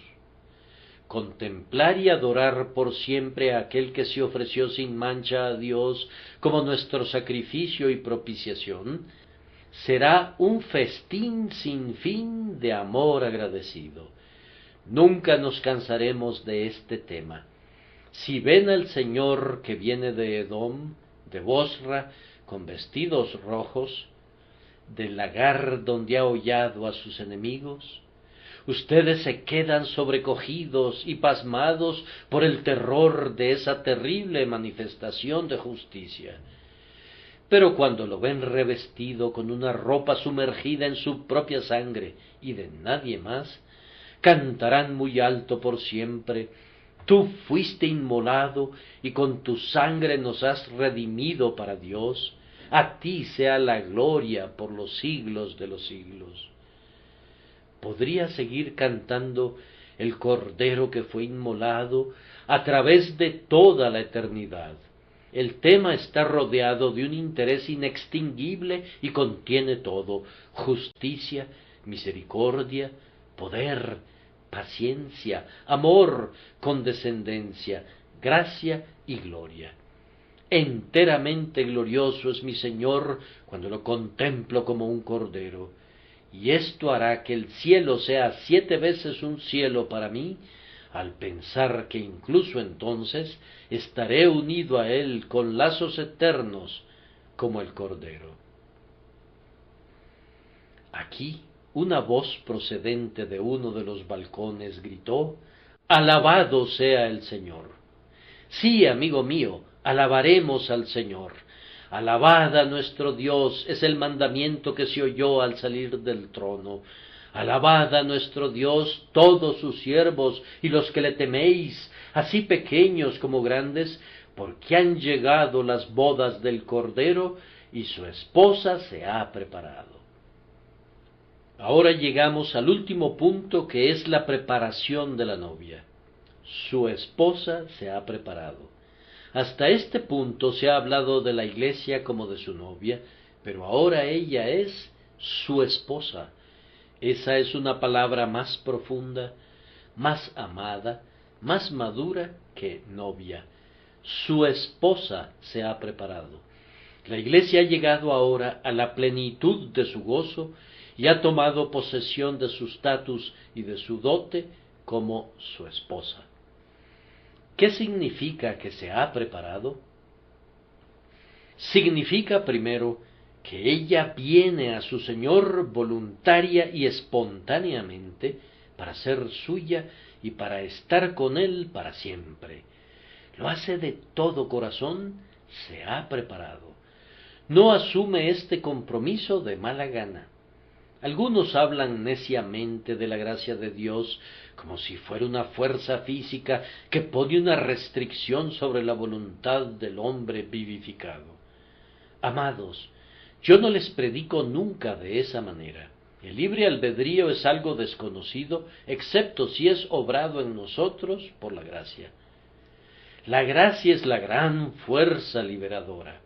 Speaker 1: Contemplar y adorar por siempre a aquel que se ofreció sin mancha a Dios como nuestro sacrificio y propiciación, será un festín sin fin de amor agradecido. Nunca nos cansaremos de este tema. Si ven al Señor que viene de Edom, de Bosra, con vestidos rojos, del lagar donde ha hollado a sus enemigos, ustedes se quedan sobrecogidos y pasmados por el terror de esa terrible manifestación de justicia. Pero cuando lo ven revestido con una ropa sumergida en su propia sangre y de nadie más, cantarán muy alto por siempre: tú fuiste inmolado y con tu sangre nos has redimido para Dios. A ti sea la gloria por los siglos de los siglos. Podría seguir cantando el Cordero que fue inmolado a través de toda la eternidad. El tema está rodeado de un interés inextinguible y contiene todo: justicia, misericordia, poder, paciencia, amor, condescendencia, gracia y gloria. Enteramente glorioso es mi Señor cuando lo contemplo como un cordero, y esto hará que el cielo sea 7 veces un cielo para mí, al pensar que incluso entonces estaré unido a Él con lazos eternos como el cordero. Aquí una voz procedente de uno de los balcones gritó: «¡Alabado sea el Señor!». Sí, amigo mío, alabaremos al Señor. Alabad a nuestro Dios es el mandamiento que se oyó al salir del trono. Alabad a nuestro Dios todos sus siervos y los que le teméis, así pequeños como grandes, porque han llegado las bodas del Cordero y su esposa se ha preparado. Ahora llegamos al último punto, que es la preparación de la novia. Su esposa se ha preparado. Hasta este punto se ha hablado de la iglesia como de su novia, pero ahora ella es su esposa. Esa es una palabra más profunda, más amada, más madura que novia. Su esposa se ha preparado. La iglesia ha llegado ahora a la plenitud de su gozo y ha tomado posesión de su estatus y de su dote como su esposa. ¿Qué significa que se ha preparado? Significa primero que ella viene a su Señor voluntaria y espontáneamente para ser suya y para estar con Él para siempre. Lo hace de todo corazón, se ha preparado. No asume este compromiso de mala gana. Algunos hablan neciamente de la gracia de Dios como si fuera una fuerza física que pone una restricción sobre la voluntad del hombre vivificado. Amados, yo no les predico nunca de esa manera. El libre albedrío es algo desconocido, excepto si es obrado en nosotros por la gracia. La gracia es la gran fuerza liberadora.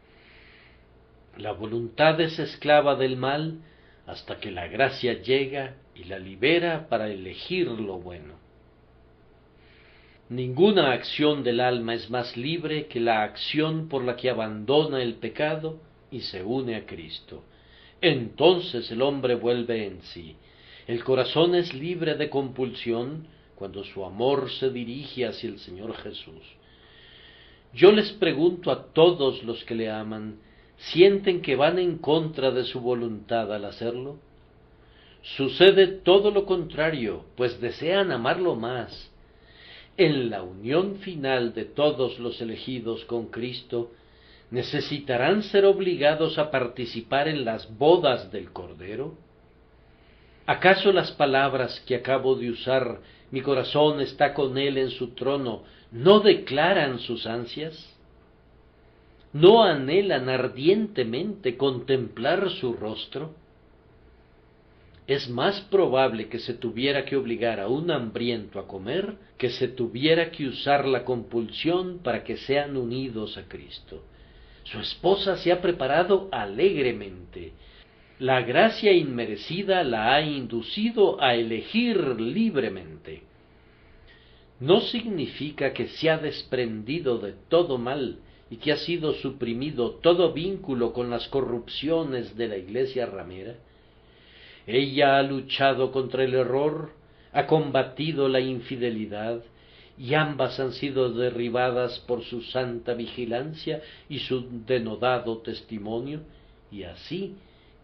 Speaker 1: La voluntad es esclava del mal hasta que la gracia llega y la libera para elegir lo bueno. Ninguna acción del alma es más libre que la acción por la que abandona el pecado y se une a Cristo. Entonces el hombre vuelve en sí. El corazón es libre de compulsión cuando su amor se dirige hacia el Señor Jesús. Yo les pregunto a todos los que le aman: ¿sienten que van en contra de su voluntad al hacerlo? Sucede todo lo contrario, pues desean amarlo más. En la unión final de todos los elegidos con Cristo, ¿necesitarán ser obligados a participar en las bodas del Cordero? ¿Acaso las palabras que acabo de usar, mi corazón está con Él en su trono, no declaran sus ansias? ¿No anhelan ardientemente contemplar su rostro? Es más probable que se tuviera que obligar a un hambriento a comer que se tuviera que usar la compulsión para que sean unidos a Cristo. Su esposa se ha preparado alegremente. La gracia inmerecida la ha inducido a elegir libremente. No significa que se ha desprendido de todo mal y que ha sido suprimido todo vínculo con las corrupciones de la iglesia ramera. Ella ha luchado contra el error, ha combatido la infidelidad, y ambas han sido derribadas por su santa vigilancia y su denodado testimonio, y así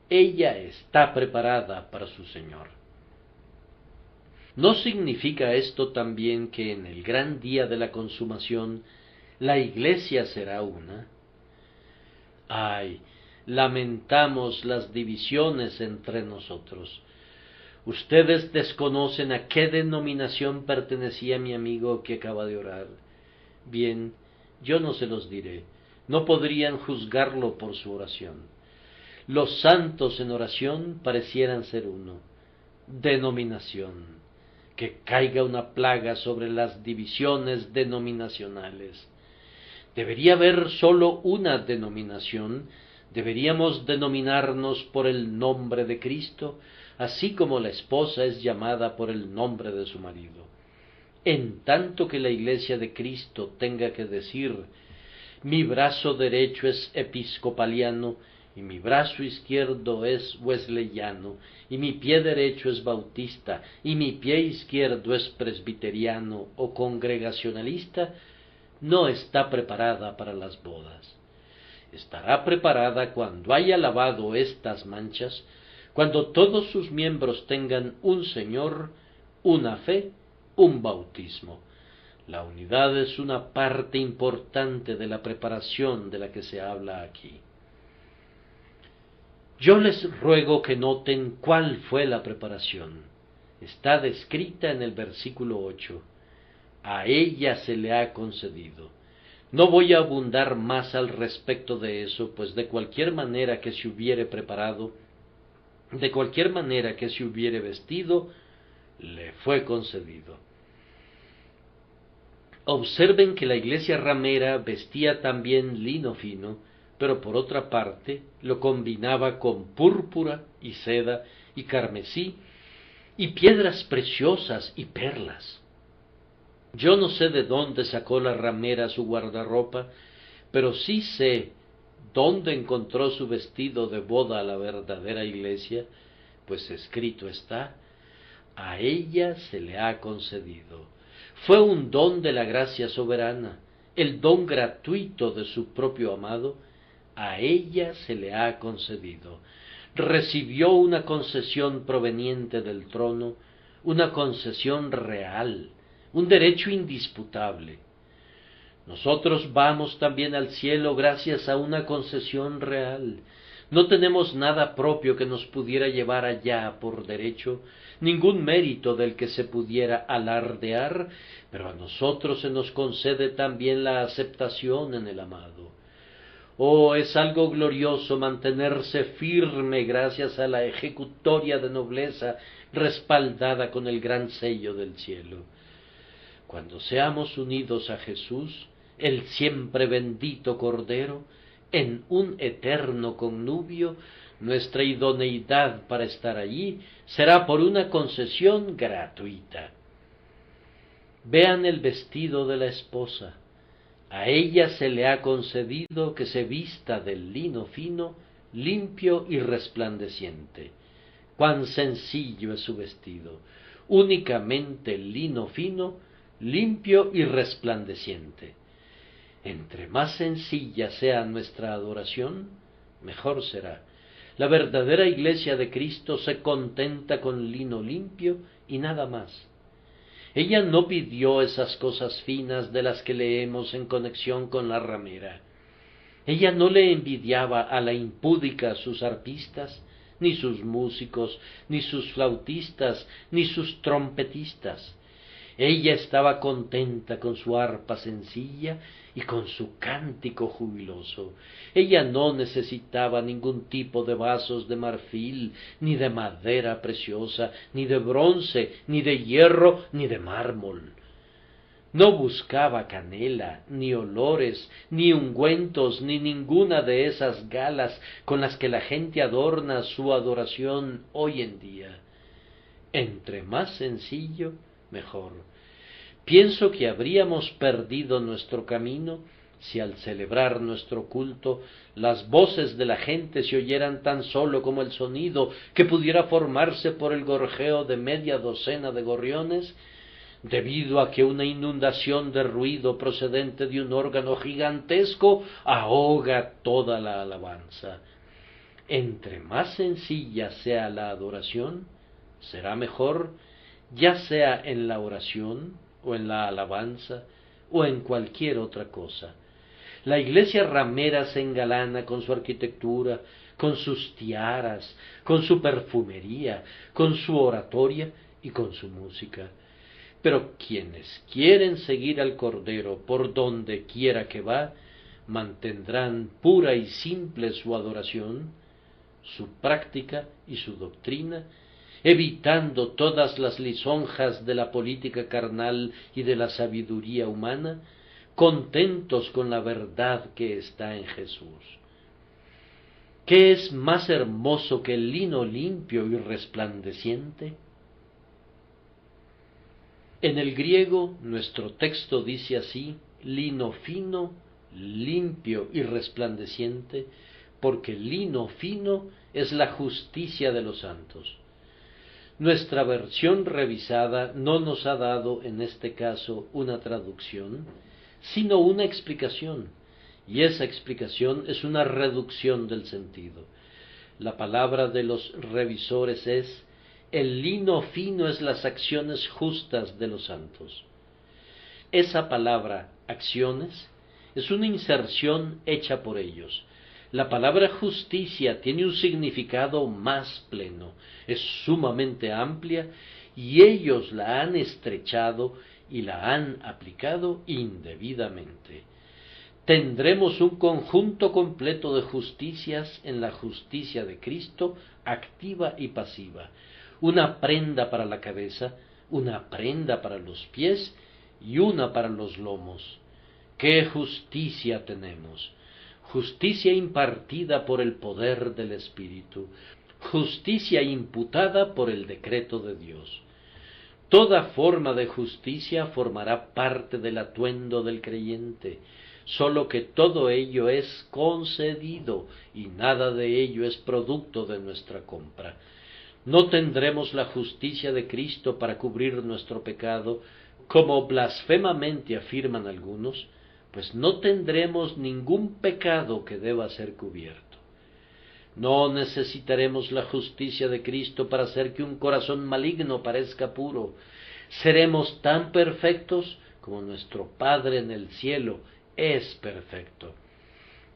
Speaker 1: ella está preparada para su Señor. ¿No significa esto también que en el gran día de la consumación la Iglesia será una? ¡Ay! Lamentamos las divisiones entre nosotros. Ustedes desconocen a qué denominación pertenecía mi amigo que acaba de orar. Bien, yo no se los diré. No podrían juzgarlo por su oración. Los santos en oración parecieran ser uno. Denominación. Que caiga una plaga sobre las divisiones denominacionales. Debería haber sólo una denominación. Deberíamos denominarnos por el nombre de Cristo, así como la esposa es llamada por el nombre de su marido. En tanto que la Iglesia de Cristo tenga que decir, mi brazo derecho es episcopaliano, y mi brazo izquierdo es wesleyano, y mi pie derecho es bautista, y mi pie izquierdo es presbiteriano o congregacionalista, no está preparada para las bodas. Estará preparada cuando haya lavado estas manchas, cuando todos sus miembros tengan un Señor, una fe, un bautismo. La unidad es una parte importante de la preparación de la que se habla aquí. Yo les ruego que noten cuál fue la preparación. Está descrita en el versículo 8. A ella se le ha concedido. No voy a abundar más al respecto de eso, pues de cualquier manera que se hubiere preparado, de cualquier manera que se hubiere vestido, le fue concedido. Observen que la iglesia ramera vestía también lino fino, pero por otra parte lo combinaba con púrpura y seda y carmesí y piedras preciosas y perlas. Yo no sé de dónde sacó la ramera su guardarropa, pero sí sé dónde encontró su vestido de boda a la verdadera iglesia, pues escrito está, a ella se le ha concedido. Fue un don de la gracia soberana, el don gratuito de su propio amado, a ella se le ha concedido. Recibió una concesión proveniente del trono, una concesión real, un derecho indisputable. Nosotros vamos también al cielo gracias a una concesión real. No tenemos nada propio que nos pudiera llevar allá por derecho, ningún mérito del que se pudiera alardear, pero a nosotros se nos concede también la aceptación en el amado. Oh, es algo glorioso mantenerse firme gracias a la ejecutoria de nobleza respaldada con el gran sello del cielo. Cuando seamos unidos a Jesús, el siempre bendito Cordero, en un eterno connubio, nuestra idoneidad para estar allí será por una concesión gratuita. Vean el vestido de la esposa. A ella se le ha concedido que se vista del lino fino, limpio y resplandeciente. Cuán sencillo es su vestido, únicamente lino fino, limpio y resplandeciente. Entre más sencilla sea nuestra adoración, mejor será. La verdadera iglesia de Cristo se contenta con lino limpio y nada más. Ella no pidió esas cosas finas de las que leemos en conexión con la ramera. Ella no le envidiaba a la impúdica sus arpistas, ni sus músicos, ni sus flautistas, ni sus trompetistas. Ella estaba contenta con su arpa sencilla y con su cántico jubiloso. Ella no necesitaba ningún tipo de vasos de marfil, ni de madera preciosa, ni de bronce, ni de hierro, ni de mármol. No buscaba canela, ni olores, ni ungüentos, ni ninguna de esas galas con las que la gente adorna su adoración hoy en día. Entre más sencillo, mejor. Pienso que habríamos perdido nuestro camino Si al celebrar nuestro culto las voces de la gente se oyeran tan solo como el sonido que pudiera formarse por el gorjeo de media docena de gorriones, debido a que una inundación de ruido procedente de un órgano gigantesco ahoga toda la alabanza. Entre más sencilla sea la adoración, será mejor, ya sea en la oración, o en la alabanza, o en cualquier otra cosa. La iglesia ramera se engalana con su arquitectura, con sus tiaras, con su perfumería, con su oratoria y con su música. Pero quienes quieren seguir al Cordero por donde quiera que va, mantendrán pura y simple su adoración, su práctica y su doctrina, evitando todas las lisonjas de la política carnal y de la sabiduría humana, contentos con la verdad que está en Jesús. ¿Qué es más hermoso que el lino limpio y resplandeciente? En el griego nuestro texto dice así: lino fino, limpio y resplandeciente, porque lino fino es la justicia de los santos. Nuestra versión revisada no nos ha dado en este caso una traducción, sino una explicación, y esa explicación es una reducción del sentido. La palabra de los revisores es: el lino fino es las acciones justas de los santos. Esa palabra, acciones, es una inserción hecha por ellos. La palabra justicia tiene un significado más pleno, es sumamente amplia, y ellos la han estrechado y la han aplicado indebidamente. Tendremos un conjunto completo de justicias en la justicia de Cristo, activa y pasiva, una prenda para la cabeza, una prenda para los pies y una para los lomos. ¡Qué justicia tenemos! Justicia impartida por el poder del Espíritu, justicia imputada por el decreto de Dios. Toda forma de justicia formará parte del atuendo del creyente, sólo que todo ello es concedido y nada de ello es producto de nuestra compra. No tendremos la justicia de Cristo para cubrir nuestro pecado, como blasfemamente afirman algunos, pues no tendremos ningún pecado que deba ser cubierto. No necesitaremos la justicia de Cristo para hacer que un corazón maligno parezca puro. Seremos tan perfectos como nuestro Padre en el cielo es perfecto.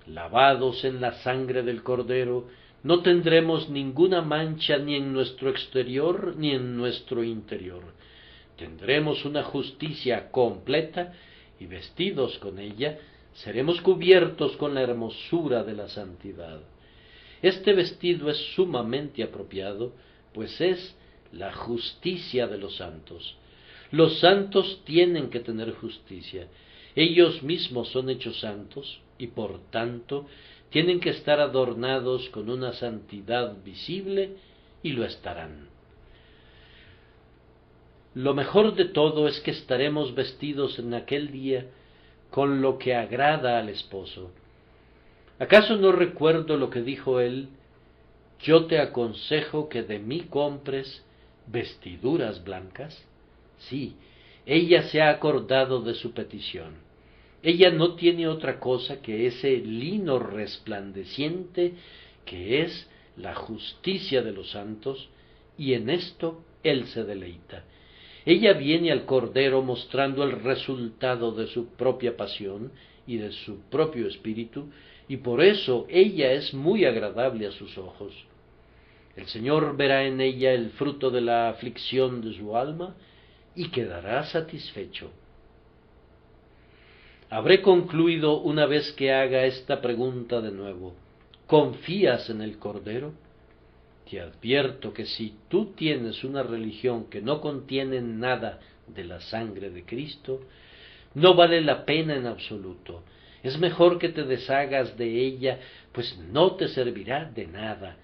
Speaker 1: Lavados en la sangre del Cordero, no tendremos ninguna mancha ni en nuestro exterior ni en nuestro interior. Tendremos una justicia completa y vestidos con ella, seremos cubiertos con la hermosura de la santidad. Este vestido es sumamente apropiado, pues es la justicia de los santos. Los santos tienen que tener justicia. Ellos mismos son hechos santos y por tanto tienen que estar adornados con una santidad visible y lo estarán. Lo mejor de todo es que estaremos vestidos en aquel día con lo que agrada al esposo. ¿Acaso no recuerdo lo que dijo él? Yo te aconsejo que de mí compres vestiduras blancas. Sí, ella se ha acordado de su petición. Ella no tiene otra cosa que ese lino resplandeciente que es la justicia de los santos, y en esto él se deleita. Ella viene al Cordero mostrando el resultado de su propia pasión y de su propio espíritu, y por eso ella es muy agradable a sus ojos. El Señor verá en ella el fruto de la aflicción de su alma y quedará satisfecho. Habré concluido una vez que haga esta pregunta de nuevo: ¿confías en el Cordero? Te advierto que si tú tienes una religión que no contiene nada de la sangre de Cristo, no vale la pena en absoluto. Es mejor que te deshagas de ella, pues no te servirá de nada.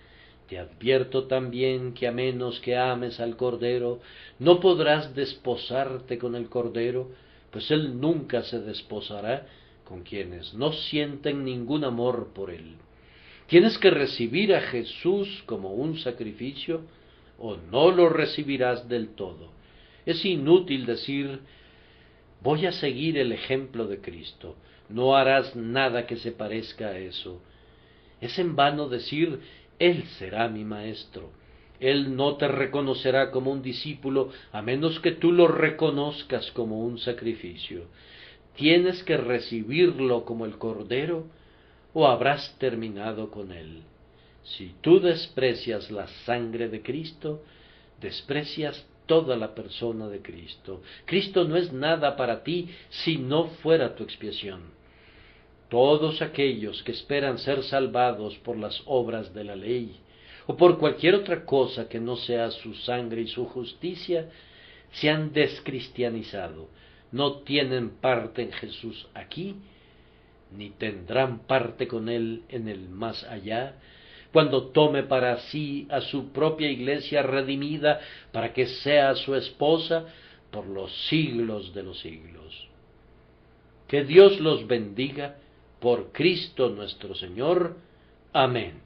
Speaker 1: Te advierto también que a menos que ames al Cordero, no podrás desposarte con el Cordero, pues él nunca se desposará, con quienes no sienten ningún amor por Él. Tienes que recibir a Jesús como un sacrificio o no lo recibirás del todo. Es inútil decir, voy a seguir el ejemplo de Cristo. No harás nada que se parezca a eso. Es en vano decir, Él será mi maestro. Él no te reconocerá como un discípulo a menos que tú lo reconozcas como un sacrificio. Tienes que recibirlo como el Cordero o habrás terminado con Él. Si tú desprecias la sangre de Cristo, desprecias toda la persona de Cristo. Cristo no es nada para ti si no fuera tu expiación. Todos aquellos que esperan ser salvados por las obras de la ley, o por cualquier otra cosa que no sea su sangre y su justicia, se han descristianizado, no tienen parte en Jesús aquí, ni tendrán parte con Él en el más allá, cuando tome para sí a su propia iglesia redimida, para que sea su esposa por los siglos de los siglos. Que Dios los bendiga por Cristo nuestro Señor. Amén.